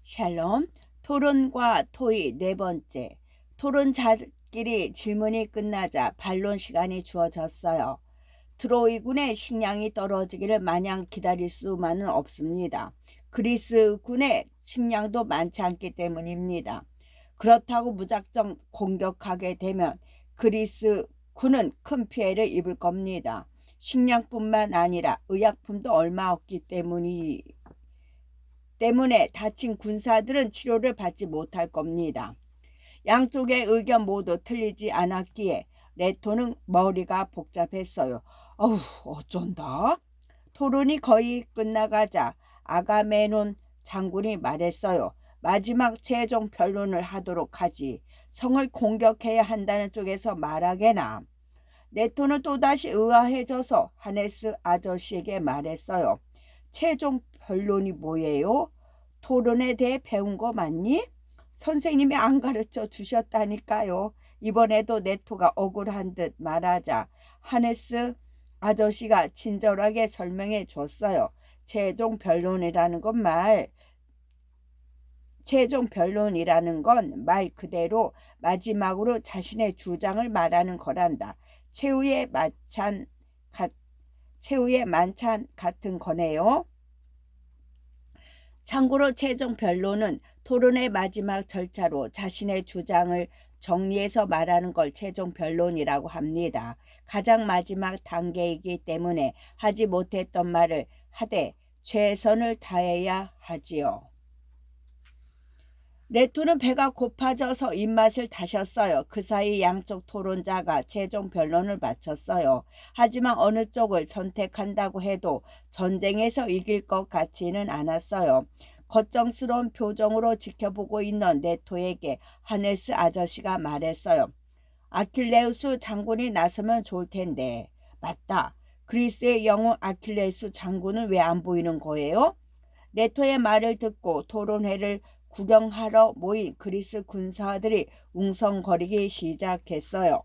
샬롬. 토론과 토의 네 번째. 토론자끼리 질문이 끝나자 반론 시간이 주어졌어요. 트로이군의 식량이 떨어지기를 마냥 기다릴 수만은 없습니다. 그리스군의 식량도 많지 않기 때문입니다. 그렇다고 무작정 공격하게 되면 그리스군은 큰 피해를 입을 겁니다. 식량뿐만 아니라 의약품도 얼마 없기 때문에 다친 군사들은 치료를 받지 못할 겁니다. 양쪽의 의견 모두 틀리지 않았기에 레토는 머리가 복잡했어요. 어쩐다? 토론이 거의 끝나가자 아가메논 장군이 말했어요. 마지막 최종 변론을 하도록 하지. 성을 공격해야 한다는 쪽에서 말하게나. 레토는 또다시 의아해져서 하네스 아저씨에게 말했어요. 최종 변론이 뭐예요? 토론에 대해 배운 거 맞니? 선생님이 안 가르쳐 주셨다니까요. 이번에도 네토가 억울한 듯 말하자 하네스 아저씨가 친절하게 설명해 줬어요. 최종 변론이라는 건 말 그대로 마지막으로 자신의 주장을 말하는 거란다. 최후의 만찬 같은 거네요. 참고로 최종 변론은 토론의 마지막 절차로 자신의 주장을 정리해서 말하는 걸 최종 변론이라고 합니다. 가장 마지막 단계이기 때문에 하지 못했던 말을 하되 최선을 다해야 하지요. 레토는 배가 고파져서 입맛을 다셨어요. 그 사이 양쪽 토론자가 최종 변론을 마쳤어요. 하지만 어느 쪽을 선택한다고 해도 전쟁에서 이길 것 같지는 않았어요. 걱정스러운 표정으로 지켜보고 있는 네토에게 하네스 아저씨가 말했어요. 아킬레우스 장군이 나서면 좋을 텐데. 맞다. 그리스의 영웅 아킬레우스 장군은 왜 안 보이는 거예요? 네토의 말을 듣고 토론회를 구경하러 모인 그리스 군사들이 웅성거리기 시작했어요.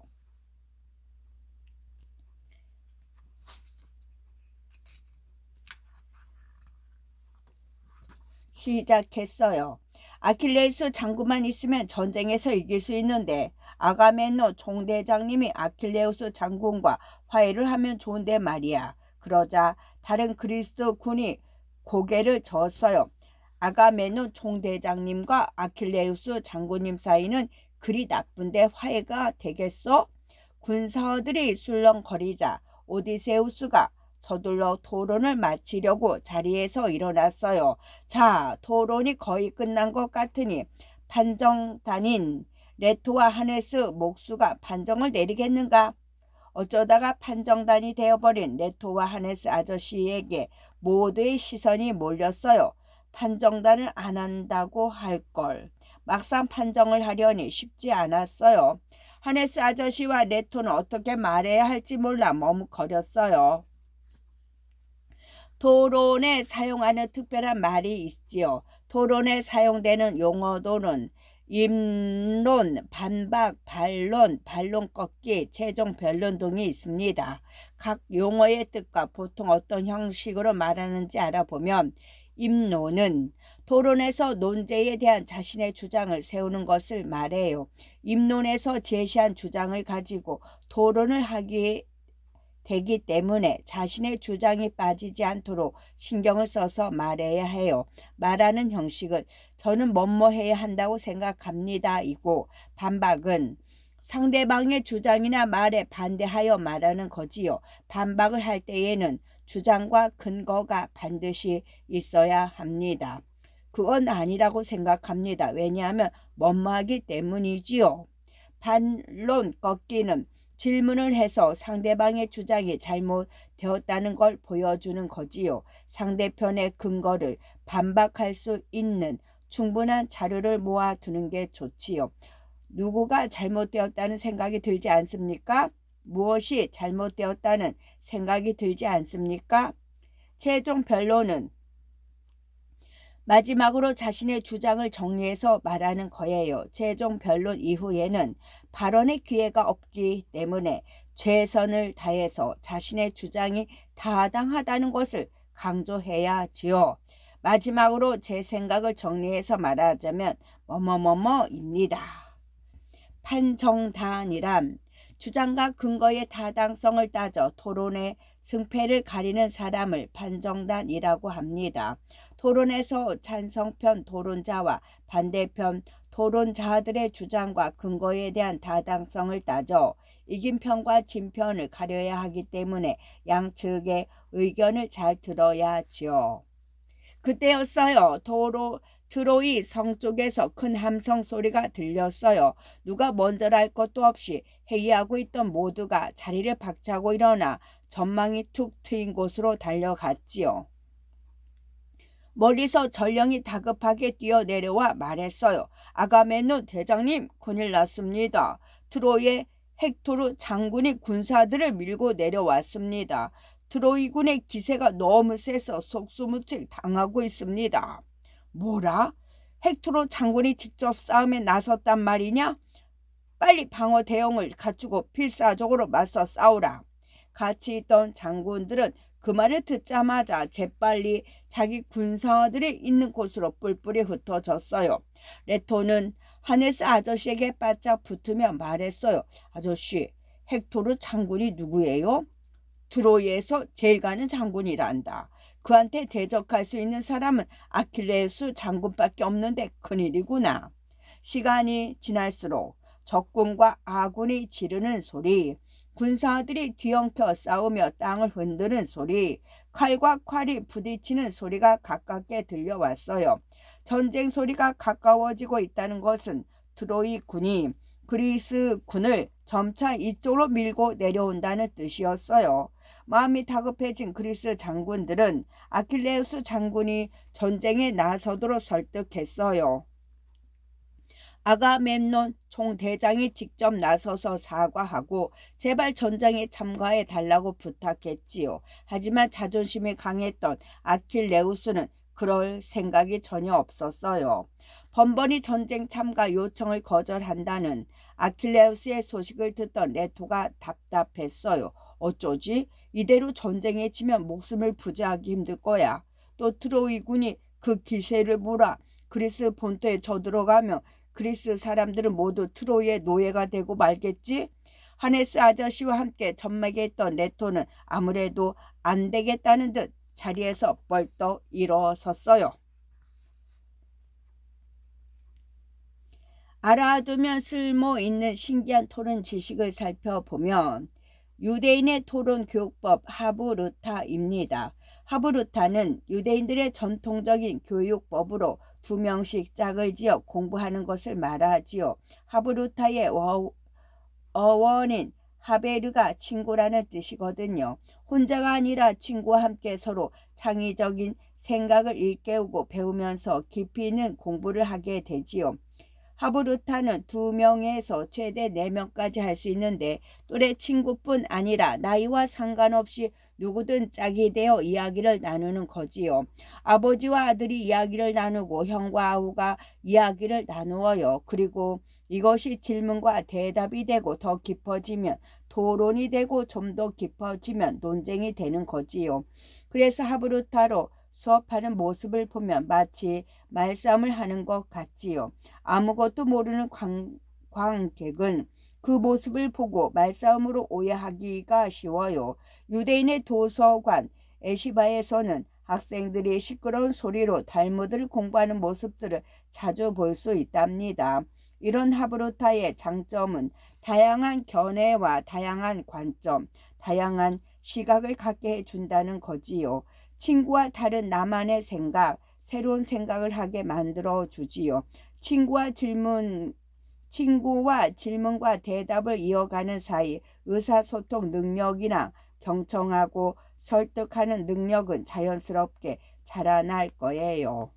아킬레우스 장군만 있으면 전쟁에서 이길 수 있는데 아가멤논 총대장님이 아킬레우스 장군과 화해를 하면 좋은데 말이야. 그러자 다른 그리스 군이 고개를 저었어요. 아가멤논 총대장님과 아킬레우스 장군님 사이는 그리 나쁜데 화해가 되겠어? 군사들이 술렁거리자 오디세우스가 서둘러 토론을 마치려고 자리에서 일어났어요. 자, 토론이 거의 끝난 것 같으니 판정단인 레토와 하네스 목수가 판정을 내리겠는가? 어쩌다가 판정단이 되어버린 레토와 하네스 아저씨에게 모두의 시선이 몰렸어요. 판정단을 안 한다고 할걸. 막상 판정을 하려니 쉽지 않았어요. 하네스 아저씨와 레토는 어떻게 말해야 할지 몰라 머뭇거렸어요. 토론에 사용하는 특별한 말이 있지요. 토론에 사용되는 용어도는 입론, 반박, 반론, 반론 꺾기, 최종 변론 등이 있습니다. 각 용어의 뜻과 보통 어떤 형식으로 말하는지 알아보면 입론은 토론에서 논제에 대한 자신의 주장을 세우는 것을 말해요. 입론에서 제시한 주장을 가지고 토론을 하기 되기 때문에 자신의 주장이 빠지지 않도록 신경을 써서 말해야 해요. 말하는 형식은 저는 뭐뭐 해야 한다고 생각합니다. 이고 반박은 상대방의 주장이나 말에 반대하여 말하는 거지요. 반박을 할 때에는 주장과 근거가 반드시 있어야 합니다. 그건 아니라고 생각합니다. 왜냐하면 뭐뭐하기 때문이지요. 반론 꺾기는 질문을 해서 상대방의 주장이 잘못되었다는 걸 보여주는 거지요. 상대편의 근거를 반박할 수 있는 충분한 자료를 모아두는 게 좋지요. 누구가 잘못되었다는 생각이 들지 않습니까? 무엇이 잘못되었다는 생각이 들지 않습니까? 최종 변론은 마지막으로 자신의 주장을 정리해서 말하는 거예요. 최종 변론 이후에는 발언의 기회가 없기 때문에 최선을 다해서 자신의 주장이 타당하다는 것을 강조해야지요. 마지막으로 제 생각을 정리해서 말하자면 뭐뭐뭐뭐입니다. 판정단이란 주장과 근거의 타당성을 따져 토론의 승패를 가리는 사람을 판정단이라고 합니다. 토론에서 찬성편 토론자와 반대편 토론자들의 주장과 근거에 대한 타당성을 따져 이긴 편과 진 편을 가려야 하기 때문에 양측의 의견을 잘 들어야 하지요. 그때였어요. 트로이 성 쪽에서 큰 함성 소리가 들렸어요. 누가 먼저랄 것도 없이 회의하고 있던 모두가 자리를 박차고 일어나 전망이 툭 트인 곳으로 달려갔지요. 멀리서 전령이 다급하게 뛰어내려와 말했어요. 아가멤논 대장님, 큰일 났습니다. 트로이의 헥토르 장군이 군사들을 밀고 내려왔습니다. 트로이군의 기세가 너무 세서 속수무책 당하고 있습니다. 뭐라? 헥토르 장군이 직접 싸움에 나섰단 말이냐? 빨리 방어 대응을 갖추고 필사적으로 맞서 싸우라. 같이 있던 장군들은 그 말을 듣자마자 재빨리 자기 군사들이 있는 곳으로 뿔뿔이 흩어졌어요. 레토는 하네스 아저씨에게 바짝 붙으며 말했어요. 아저씨, 헥토르 장군이 누구예요? 트로이에서 제일 가는 장군이란다. 그한테 대적할 수 있는 사람은 아킬레우스 장군밖에 없는데 큰일이구나. 시간이 지날수록 적군과 아군이 지르는 소리, 군사들이 뒤엉켜 싸우며 땅을 흔드는 소리, 칼과 칼이 부딪히는 소리가 가깝게 들려왔어요. 전쟁 소리가 가까워지고 있다는 것은 트로이 군이 그리스 군을 점차 이쪽으로 밀고 내려온다는 뜻이었어요. 마음이 다급해진 그리스 장군들은 아킬레우스 장군이 전쟁에 나서도록 설득했어요. 아가멤논 총대장이 직접 나서서 사과하고 제발 전쟁에 참가해 달라고 부탁했지요. 하지만 자존심이 강했던 아킬레우스는 그럴 생각이 전혀 없었어요. 번번이 전쟁 참가 요청을 거절한다는 아킬레우스의 소식을 듣던 레토가 답답했어요. 어쩌지? 이대로 전쟁에 지면 목숨을 부지하기 힘들 거야. 또 트로이군이 그 기세를 몰아 그리스 본토에 쳐들어가며 그리스 사람들은 모두 트로이의 노예가 되고 말겠지? 하네스 아저씨와 함께 전막에 있던 레토는 아무래도 안 되겠다는 듯 자리에서 벌떡 일어섰어요. 알아두면 쓸모 있는 신기한 토론 지식을 살펴보면 유대인의 토론 교육법 하브루타입니다. 하브루타는 유대인들의 전통적인 교육법으로 2명씩 짝을 지어 공부하는 것을 말하지요. 하브루타의 어원인 하베르가 친구라는 뜻이거든요. 혼자가 아니라 친구와 함께 서로 창의적인 생각을 일깨우고 배우면서 깊이 있는 공부를 하게 되지요. 하브루타는 2명에서 최대 4명까지 할 수 있는데 또래 친구뿐 아니라 나이와 상관없이 누구든 짝이 되어 이야기를 나누는 거지요. 아버지와 아들이 이야기를 나누고 형과 아우가 이야기를 나누어요. 그리고 이것이 질문과 대답이 되고 더 깊어지면 토론이 되고 좀 더 깊어지면 논쟁이 되는 거지요. 그래서 하브루타로 수업하는 모습을 보면 마치 말싸움을 하는 것 같지요. 아무것도 모르는 관객은 그 모습을 보고 말싸움으로 오해하기가 쉬워요. 유대인의 도서관 에시바에서는 학생들이 시끄러운 소리로 달무드를 공부하는 모습들을 자주 볼 수 있답니다. 이런 하브루타의 장점은 다양한 견해와 다양한 관점, 다양한 시각을 갖게 해준다는 거지요. 친구와 다른 나만의 생각, 새로운 생각을 하게 만들어 주지요. 친구와 질문과 대답을 이어가는 사이 의사소통 능력이나 경청하고 설득하는 능력은 자연스럽게 자라날 거예요.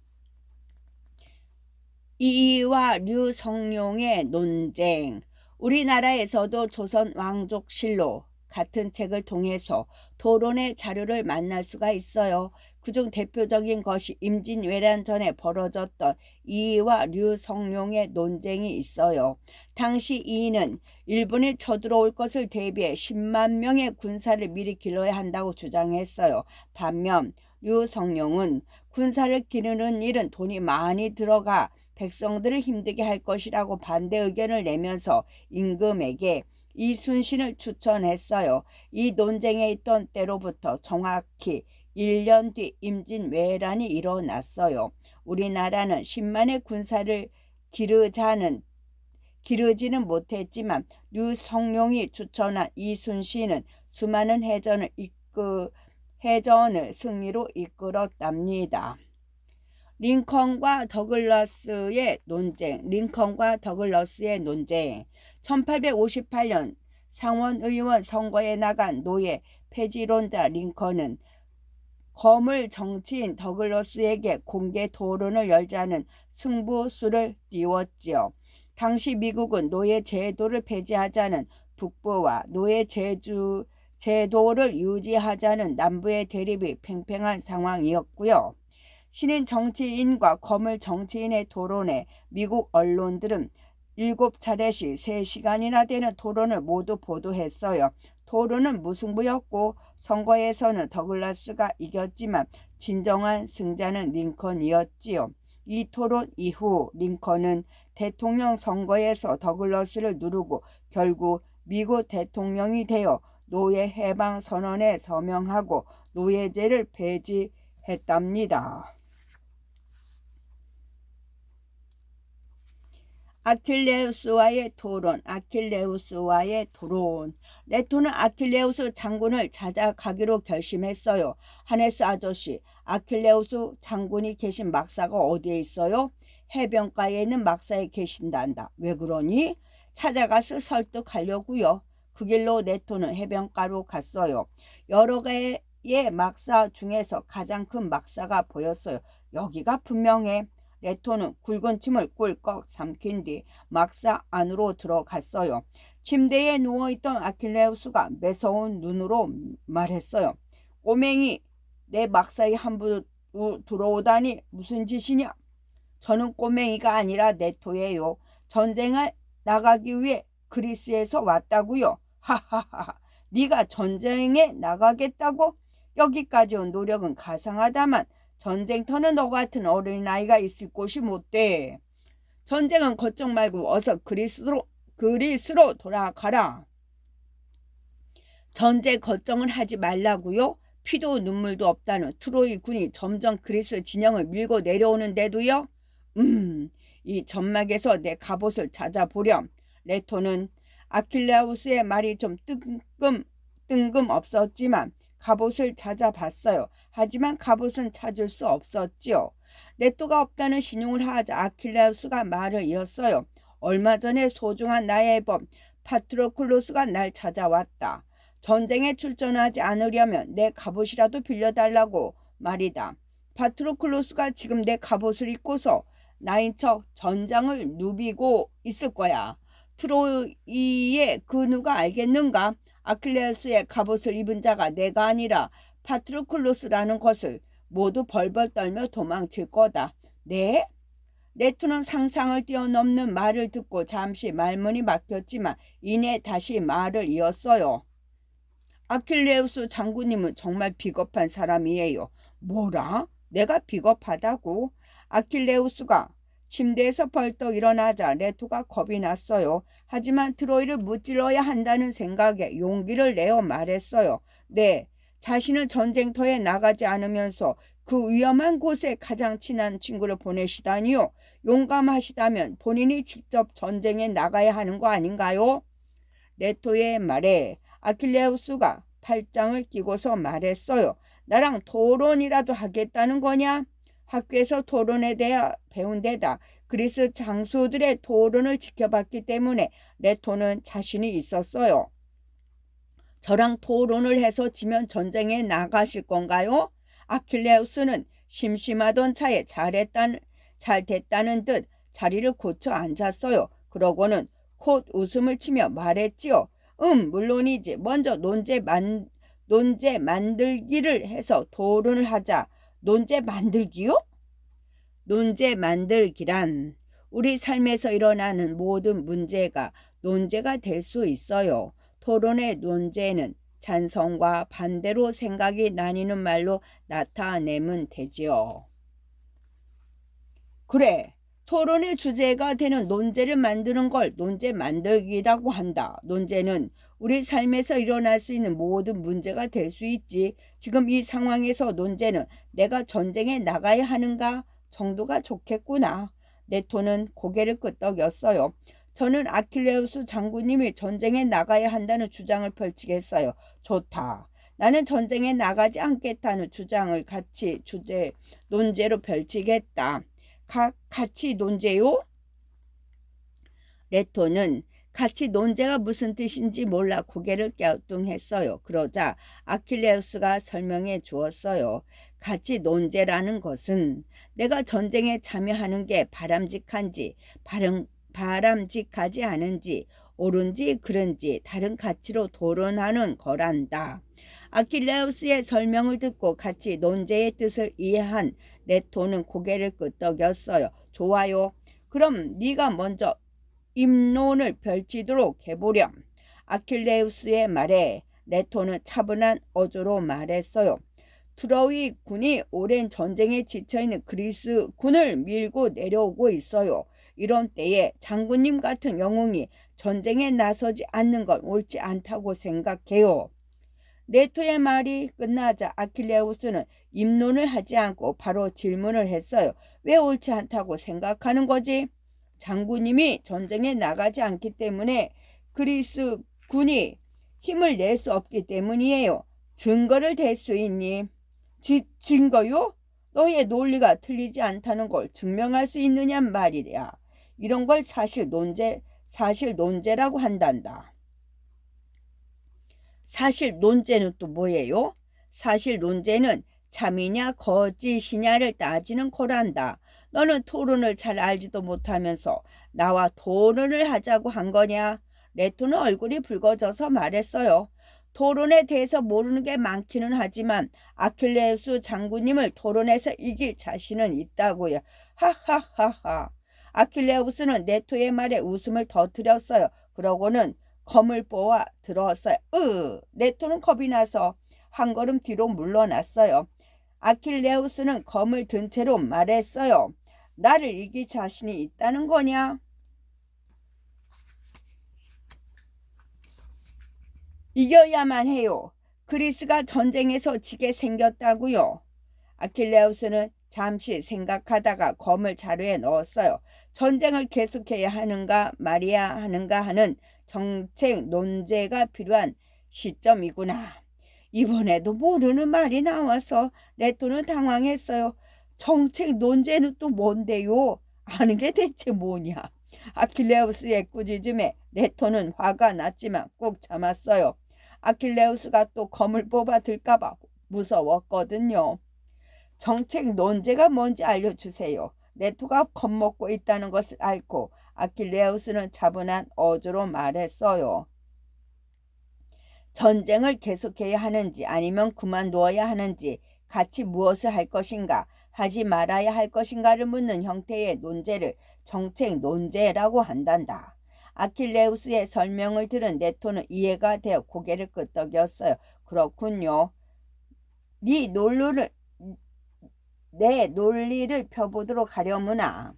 이이와 류성룡의 논쟁. 우리나라에서도 조선 왕족실록 같은 책을 통해서 토론의 자료를 만날 수가 있어요. 그중 대표적인 것이 임진왜란전에 벌어졌던 이이와 류성룡의 논쟁이 있어요. 당시 이이는 일본이 쳐들어올 것을 대비해 10만 명의 군사를 미리 길러야 한다고 주장했어요. 반면 류성룡은 군사를 기르는 일은 돈이 많이 들어가 백성들을 힘들게 할 것이라고 반대 의견을 내면서 임금에게 이순신을 추천했어요. 이 논쟁에 있던 때로부터 정확히 1년 뒤 임진왜란이 일어났어요. 우리나라는 10만의 군사를 기르지는 못했지만 류성룡이 추천한 이순신은 수많은 해전을 승리로 이끌었답니다. 링컨과 더글라스의 논쟁. 1858년 상원의원 선거에 나간 노예 폐지론자 링컨은 거물 정치인 더글라스에게 공개 토론을 열자는 승부수를 띄웠지요. 당시 미국은 노예 제도를 폐지하자는 북부와 노예 제도를 유지하자는 남부의 대립이 팽팽한 상황이었고요. 신인 정치인과 거물 정치인의 토론에 미국 언론들은 7차례씩 3시간이나 되는 토론을 모두 보도했어요. 토론은 무승부였고 선거에서는 더글라스가 이겼지만 진정한 승자는 링컨이었지요. 이 토론 이후 링컨은 대통령 선거에서 더글라스를 누르고 결국 미국 대통령이 되어 노예 해방 선언에 서명하고 노예제를 폐지했답니다. 아킬레우스와의 토론. 네토는 아킬레우스 장군을 찾아가기로 결심했어요. 하네스 아저씨, 아킬레우스 장군이 계신 막사가 어디에 있어요? 해변가에 있는 막사에 계신단다. 왜 그러니? 찾아가서 설득하려고요. 그 길로 네토는 해변가로 갔어요. 여러 개의 막사 중에서 가장 큰 막사가 보였어요. 여기가 분명해. 네토는 굵은 침을 꿀꺽 삼킨 뒤 막사 안으로 들어갔어요. 침대에 누워있던 아킬레우스가 매서운 눈으로 말했어요. 꼬맹이, 내 막사에 함부로 들어오다니 무슨 짓이냐? 저는 꼬맹이가 아니라 네토예요. 전쟁을 나가기 위해 그리스에서 왔다고요. 하하하. 네가 전쟁에 나가겠다고? 여기까지 온 노력은 가상하다만 전쟁터는 너 같은 어린아이가 있을 곳이 못돼. 전쟁은 걱정 말고 어서 그리스로 돌아가라. 전쟁 걱정을 하지 말라고요? 피도 눈물도 없다는 트로이 군이 점점 그리스 진영을 밀고 내려오는데도요? 이 점막에서 내 갑옷을 찾아보렴. 레토는 아킬레우스의 말이 좀 뜬금없었지만 갑옷을 찾아봤어요. 하지만 갑옷은 찾을 수 없었지요. 레토가 없다는 신용을 하자 아킬레우스가 말을 이었어요. 얼마 전에 소중한 나의 범 파트로클로스가 날 찾아왔다. 전쟁에 출전하지 않으려면 내 갑옷이라도 빌려달라고 말이다. 파트로클로스가 지금 내 갑옷을 입고서 나인 척 전장을 누비고 있을 거야. 트로이의 그 누가 알겠는가? 아킬레우스의 갑옷을 입은 자가 내가 아니라 파트로클로스라는 것을. 모두 벌벌 떨며 도망칠 거다. 네? 레토는 상상을 뛰어넘는 말을 듣고 잠시 말문이 막혔지만 이내 다시 말을 이었어요. 아킬레우스 장군님은 정말 비겁한 사람이에요. 뭐라? 내가 비겁하다고? 아킬레우스가 침대에서 벌떡 일어나자 레토가 겁이 났어요. 하지만 트로이를 무찔러야 한다는 생각에 용기를 내어 말했어요. 네, 자신은 전쟁터에 나가지 않으면서 그 위험한 곳에 가장 친한 친구를 보내시다니요. 용감하시다면 본인이 직접 전쟁에 나가야 하는 거 아닌가요? 레토의 말에 아킬레우스가 팔짱을 끼고서 말했어요. 나랑 토론이라도 하겠다는 거냐? 학교에서 토론에 대해 배운 데다 그리스 장수들의 토론을 지켜봤기 때문에 레토는 자신이 있었어요. 저랑 토론을 해서 지면 전쟁에 나가실 건가요? 아킬레우스는 심심하던 차에 잘 됐다는 듯 자리를 고쳐 앉았어요. 그러고는 콧 웃음을 치며 말했지요. 물론이지. 먼저 논제 만들기를 해서 토론을 하자. 논제 만들기요? 논제 만들기란 우리 삶에서 일어나는 모든 문제가 논제가 될 수 있어요. 토론의 논제는 찬성과 반대로 생각이 나뉘는 말로 나타내면 되지요. 그래. 토론의 주제가 되는 논제를 만드는 걸 논제 만들기라고 한다. 논제는 우리 삶에서 일어날 수 있는 모든 문제가 될 수 있지. 지금 이 상황에서 논제는 내가 전쟁에 나가야 하는가 정도가 좋겠구나. 네토는 고개를 끄덕였어요. 저는 아킬레우스 장군님이 전쟁에 나가야 한다는 주장을 펼치겠어요. 좋다. 나는 전쟁에 나가지 않겠다는 주장을 같이 논제로 펼치겠다. 같이 논제요? 레토는 같이 논제가 무슨 뜻인지 몰라 고개를 갸우뚱했어요. 그러자 아킬레우스가 설명해 주었어요. 같이 논제라는 것은 내가 전쟁에 참여하는 게 바람직하지 않은지 옳은지 그른지 다른 가치로 토론하는 거란다. 아킬레우스의 설명을 듣고 같이 논제의 뜻을 이해한 레토는 고개를 끄덕였어요. 좋아요. 그럼 네가 먼저 입론을 펼치도록 해보렴. 아킬레우스의 말에 레토는 차분한 어조로 말했어요. 트로이 군이 오랜 전쟁에 지쳐있는 그리스 군을 밀고 내려오고 있어요. 이런 때에 장군님 같은 영웅이 전쟁에 나서지 않는 건 옳지 않다고 생각해요. 레토의 말이 끝나자 아킬레우스는 입론을 하지 않고 바로 질문을 했어요. 왜 옳지 않다고 생각하는 거지? 장군님이 전쟁에 나가지 않기 때문에 그리스 군이 힘을 낼 수 없기 때문이에요. 증거를 댈 수 있니? 증거요? 너의 논리가 틀리지 않다는 걸 증명할 수 있느냔 말이야. 이런 걸 사실 논제라고 한단다. 사실 논제는 또 뭐예요? 사실 논제는 참이냐 거짓이냐를 따지는 거란다. 너는 토론을 잘 알지도 못하면서 나와 토론을 하자고 한 거냐? 레토는 얼굴이 붉어져서 말했어요. 토론에 대해서 모르는 게 많기는 하지만 아킬레우스 장군님을 토론에서 이길 자신은 있다고요. 하하하하. 아킬레우스는 네토의 말에 웃음을 터뜨렸어요. 그러고는 검을 뽑아 들었어요. 네토는 겁이 나서 한 걸음 뒤로 물러났어요. 아킬레우스는 검을 든 채로 말했어요. 나를 이길 자신이 있다는 거냐? 이겨야만 해요. 그리스가 전쟁에서 지게 생겼다고요. 아킬레우스는 잠시 생각하다가 검을 자루에 넣었어요. 전쟁을 계속해야 하는가 말이야 하는가 하는 정책 논제가 필요한 시점이구나. 이번에도 모르는 말이 나와서 레토는 당황했어요. 정책 논제는 또 뭔데요? 아는 게 대체 뭐냐? 아킬레우스의 꾸짖음에 레토는 화가 났지만 꾹 참았어요. 아킬레우스가 또 검을 뽑아 들까봐 무서웠거든요. 정책 논제가 뭔지 알려주세요. 레토가 겁먹고 있다는 것을 알고 아킬레우스는 차분한 어조로 말했어요. 전쟁을 계속해야 하는지 아니면 그만두어야 하는지 같이 무엇을 할 것인가 하지 말아야 할 것인가를 묻는 형태의 논제를 정책 논제라고 한단다. 아킬레우스의 설명을 들은 네토는 이해가 되어 고개를 끄덕였어요. 그렇군요. 내 논리를 펴보도록 하려무나.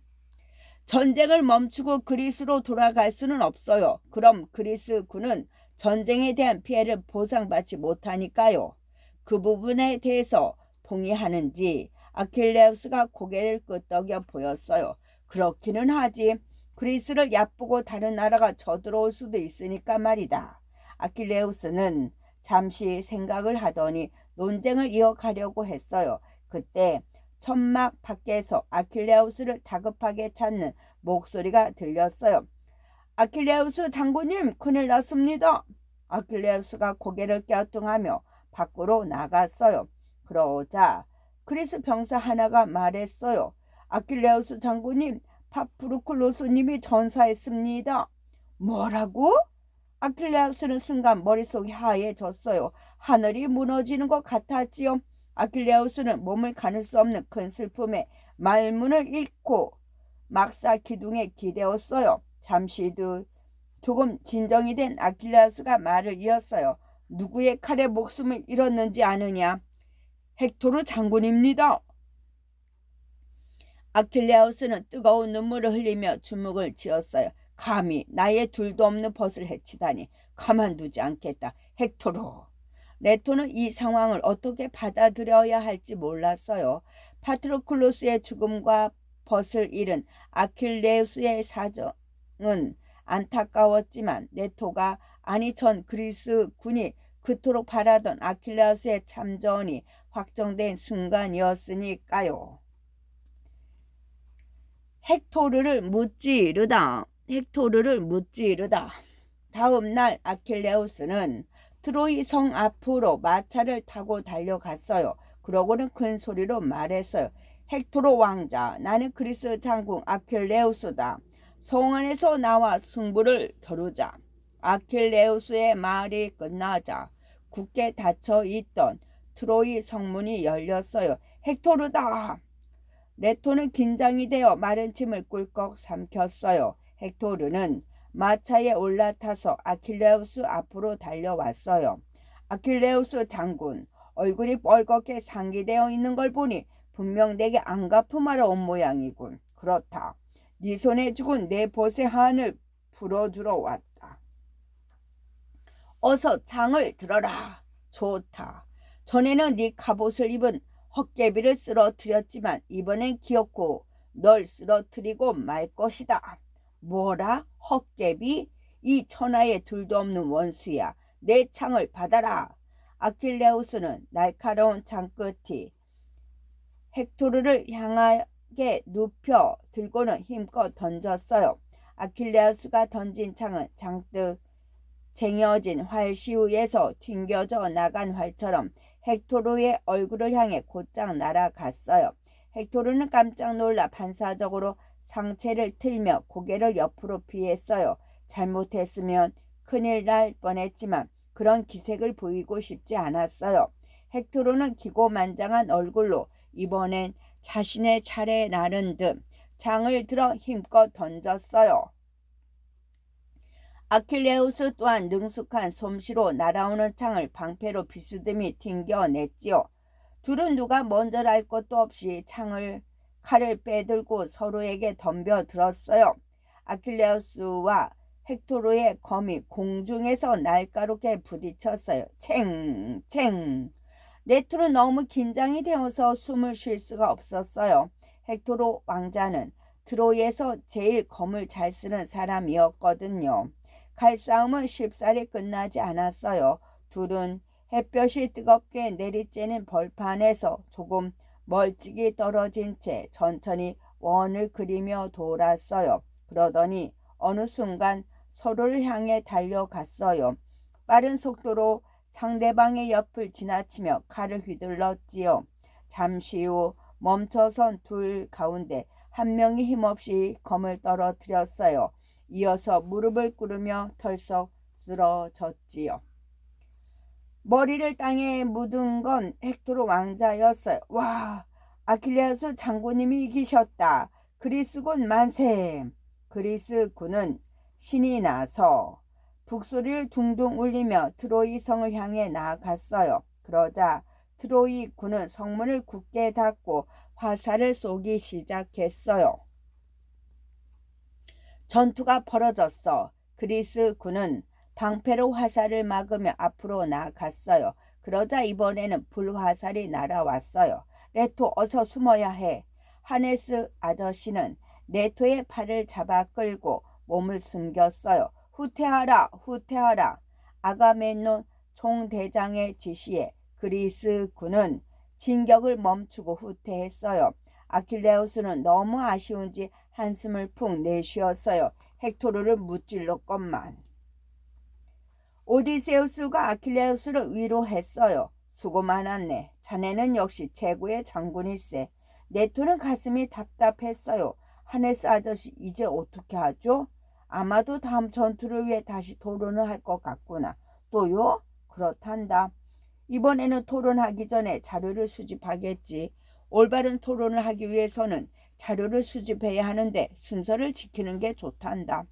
전쟁을 멈추고 그리스로 돌아갈 수는 없어요. 그럼 그리스 군은 전쟁에 대한 피해를 보상받지 못하니까요. 그 부분에 대해서 동의하는지 아킬레우스가 고개를 끄덕여 보였어요. 그렇기는 하지. 그리스를 얕보고 다른 나라가 쳐들어올 수도 있으니까 말이다. 아킬레우스는 잠시 생각을 하더니 논쟁을 이어가려고 했어요. 그때 천막 밖에서 아킬레우스를 다급하게 찾는 목소리가 들렸어요. 아킬레우스 장군님, 큰일 났습니다. 아킬레우스가 고개를 갸우뚱하며 밖으로 나갔어요. 그러자 그리스 병사 하나가 말했어요. 아킬레우스 장군님, 파프루클로스님이 전사했습니다. 뭐라고? 아킬레우스는 순간 머릿속이 하얘졌어요. 하늘이 무너지는 것 같았지요. 아킬레우스는 몸을 가눌 수 없는 큰 슬픔에 말문을 잃고 막사 기둥에 기대었어요. 잠시 뒤 조금 진정이 된 아킬레우스가 말을 이었어요. 누구의 칼에 목숨을 잃었는지 아느냐? 헥토르 장군입니다. 아킬레우스는 뜨거운 눈물을 흘리며 주먹을 쥐었어요. 감히 나의 둘도 없는 벗을 해치다니 가만두지 않겠다. 헥토르. 레토는 이 상황을 어떻게 받아들여야 할지 몰랐어요. 파트로클로스의 죽음과 벗을 잃은 아킬레우스의 사정은 안타까웠지만 네토가 아니 전 그리스 군이 그토록 바라던 아킬레우스의 참전이 확정된 순간이었으니까요. 헥토르를 무찌르다. 헥토르를 무찌르다. 다음 날 아킬레우스는 트로이 성 앞으로 마차를 타고 달려갔어요. 그러고는 큰 소리로 말했어요. 헥토르 왕자, 나는 그리스 장군 아킬레우스다. 성 안에서 나와 승부를 겨루자. 아킬레우스의 말이 끝나자 굳게 닫혀 있던 트로이 성문이 열렸어요. 헥토르다. 레토는 긴장이 되어 마른 침을 꿀꺽 삼켰어요. 헥토르는 마차에 올라타서 아킬레우스 앞으로 달려왔어요. 아킬레우스 장군, 얼굴이 뻘겋게 상기되어 있는 걸 보니 분명 내게 안갚음하러 온 모양이군. 그렇다. 네 손에 죽은 내 벗의 한을 풀어주러 왔다. 어서 창을 들어라. 좋다. 전에는 네 갑옷을 입은 헛개비를 쓰러뜨렸지만 이번엔 기어코 널 쓰러뜨리고 말 것이다. 뭐라? 헛개비? 이 천하에 둘도 없는 원수야. 내 창을 받아라. 아킬레우스는 날카로운 창끝이 헥토르를 향하게 눕혀 들고는 힘껏 던졌어요. 아킬레우스가 던진 창은 장뜩 쟁여진 활시우에서 튕겨져 나간 활처럼 헥토르의 얼굴을 향해 곧장 날아갔어요. 헥토르는 깜짝 놀라 반사적으로 상체를 틀며 고개를 옆으로 피했어요. 잘못했으면 큰일 날 뻔했지만 그런 기색을 보이고 싶지 않았어요. 헥토르는 기고만장한 얼굴로 이번엔 자신의 차례 나른 듯 창을 들어 힘껏 던졌어요. 아킬레우스 또한 능숙한 솜씨로 날아오는 창을 방패로 비스듬히 튕겨냈지요. 둘은 누가 먼저랄 것도 없이 칼을 빼들고 서로에게 덤벼들었어요. 아킬레우스와 헥토르의 검이 공중에서 날카롭게 부딪혔어요. 챙챙. 레토는 너무 긴장이 되어서 숨을 쉴 수가 없었어요. 헥토르 왕자는 트로이에서 제일 검을 잘 쓰는 사람이었거든요. 칼싸움은 쉽사리 끝나지 않았어요. 둘은 햇볕이 뜨겁게 내리쬐는 벌판에서 조금 멀찍이 떨어진 채 천천히 원을 그리며 돌았어요. 그러더니 어느 순간 서로를 향해 달려갔어요. 빠른 속도로 상대방의 옆을 지나치며 칼을 휘둘렀지요. 잠시 후 멈춰선 둘 가운데 한 명이 힘없이 검을 떨어뜨렸어요. 이어서 무릎을 꿇으며 털썩 쓰러졌지요. 머리를 땅에 묻은 건 헥토르 왕자였어요. 와, 아킬레우스 장군님이 이기셨다. 그리스군 만세. 그리스군은 신이 나서 북소리를 둥둥 울리며 트로이 성을 향해 나아갔어요. 그러자 트로이 군은 성문을 굳게 닫고 화살을 쏘기 시작했어요. 전투가 벌어졌어. 그리스 군은 방패로 화살을 막으며 앞으로 나아갔어요. 그러자 이번에는 불화살이 날아왔어요. 레토, 어서 숨어야 해. 하네스 아저씨는 레토의 팔을 잡아 끌고 몸을 숨겼어요. 후퇴하라, 후퇴하라. 아가멤논 총대장의 지시에 그리스 군은 진격을 멈추고 후퇴했어요. 아킬레우스는 너무 아쉬운지 한숨을 푹 내쉬었어요. 헥토르를 무찔렀건만. 오디세우스가 아킬레우스를 위로했어요. 수고 많았네. 자네는 역시 최고의 장군일세. 네토는 가슴이 답답했어요. 하네스 아저씨, 이제 어떻게 하죠? 아마도 다음 전투를 위해 다시 토론을 할 것 같구나. 또요? 그렇단다. 이번에는 토론하기 전에 자료를 수집하겠지. 올바른 토론을 하기 위해서는 자료를 수집해야 하는데 순서를 지키는 게 좋단다.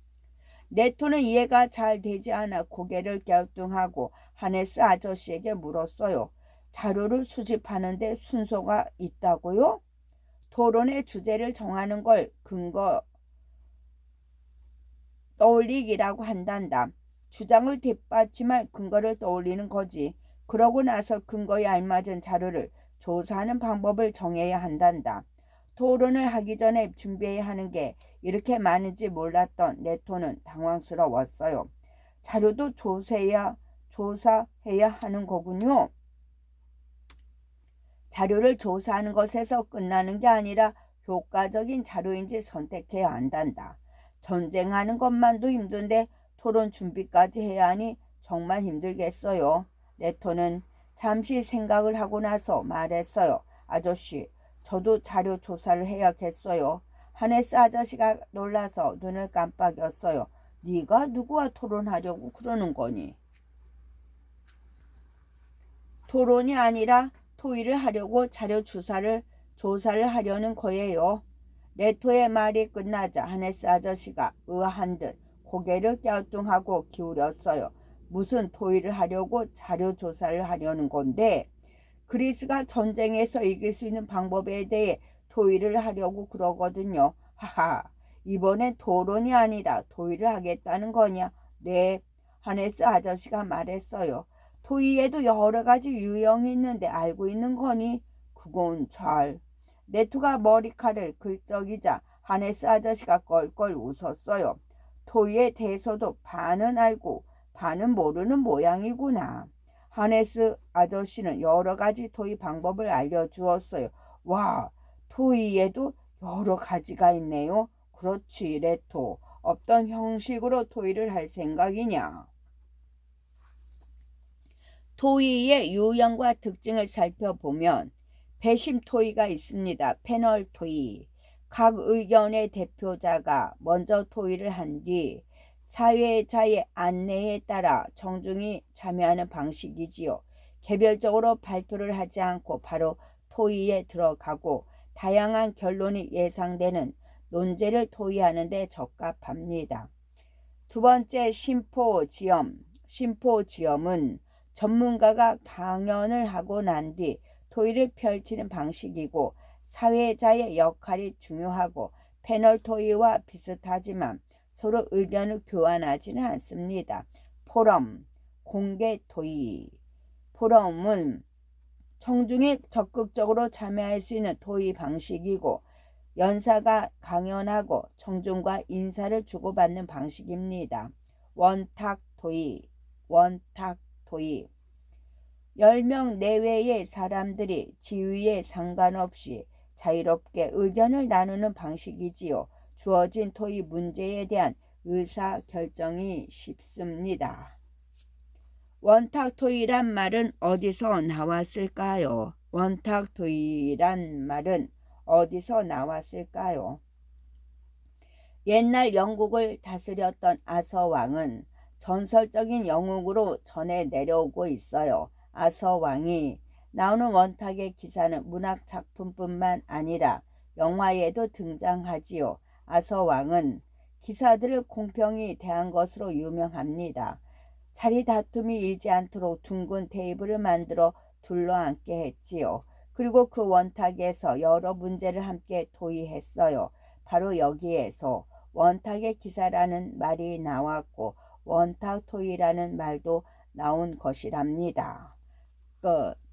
네토는 이해가 잘 되지 않아 고개를 갸우뚱하고 하네스 아저씨에게 물었어요. 자료를 수집하는데 순서가 있다고요? 토론의 주제를 정하는 걸 근거 떠올리기라고 한단다. 주장을 뒷받침할 근거를 떠올리는 거지. 그러고 나서 근거에 알맞은 자료를 조사하는 방법을 정해야 한단다. 토론을 하기 전에 준비해야 하는 게 이렇게 많은지 몰랐던 레토는 당황스러웠어요. 자료도 조사해야 하는 거군요. 자료를 조사하는 것에서 끝나는 게 아니라 효과적인 자료인지 선택해야 한단다. 전쟁하는 것만도 힘든데 토론 준비까지 해야 하니 정말 힘들겠어요. 레토는 잠시 생각을 하고 나서 말했어요. 아저씨, 저도 자료 조사를 해야겠어요. 하네스 아저씨가 놀라서 눈을 깜빡였어요. 네가 누구와 토론하려고 그러는 거니? 토론이 아니라 토의를 하려고 자료 조사를 하려는 거예요. 레토의 말이 끝나자 하네스 아저씨가 의아한 듯 고개를 갸우뚱하고 기울였어요. 무슨 토의를 하려고 자료 조사를 하려는 건데? 그리스가 전쟁에서 이길 수 있는 방법에 대해 토의를 하려고 그러거든요. 하하, 이번엔 토론이 아니라 토의를 하겠다는 거냐? 네, 하네스 아저씨가 말했어요. 토의에도 여러 가지 유형이 있는데 알고 있는 거니? 그건 잘. 네투가 머리칼을 긁적이자 하네스 아저씨가 껄껄 웃었어요. 토의에 대해서도 반은 알고 반은 모르는 모양이구나. 하네스 아저씨는 여러 가지 토의 방법을 알려주었어요. 와, 토의에도 여러 가지가 있네요. 그렇지, 레토. 어떤 형식으로 토의를 할 생각이냐? 토의의 유형과 특징을 살펴보면 배심 토의가 있습니다. 패널 토의. 각 의견의 대표자가 먼저 토의를 한 뒤 사회자의 안내에 따라 청중이 참여하는 방식이지요. 개별적으로 발표를 하지 않고 바로 토의에 들어가고 다양한 결론이 예상되는 논제를 토의하는 데 적합합니다. 두 번째, 심포지엄은 전문가가 강연을 하고 난 뒤 토의를 펼치는 방식이고 사회자의 역할이 중요하고 패널 토의와 비슷하지만 서로 의견을 교환하지는 않습니다. 포럼, 공개 토의. 포럼은 청중이 적극적으로 참여할 수 있는 토의 방식이고 연사가 강연하고 청중과 인사를 주고받는 방식입니다. 원탁 토의. 10명 내외의 사람들이 지위에 상관없이 자유롭게 의견을 나누는 방식이지요. 주어진 토의 문제에 대한 의사결정이 쉽습니다. 원탁토의란 말은 어디서 나왔을까요? 옛날 영국을 다스렸던 아서왕은 전설적인 영웅으로 전해 내려오고 있어요. 아서왕이 나오는 원탁의 기사는 문학작품뿐만 아니라 영화에도 등장하지요. 아서왕은 기사들을 공평히 대한 것으로 유명합니다. 자리 다툼이 일지 않도록 둥근 테이블을 만들어 둘러앉게 했지요. 그리고 그 원탁에서 여러 문제를 함께 토의했어요. 바로 여기에서 원탁의 기사라는 말이 나왔고 원탁 토의라는 말도 나온 것이랍니다. 끝.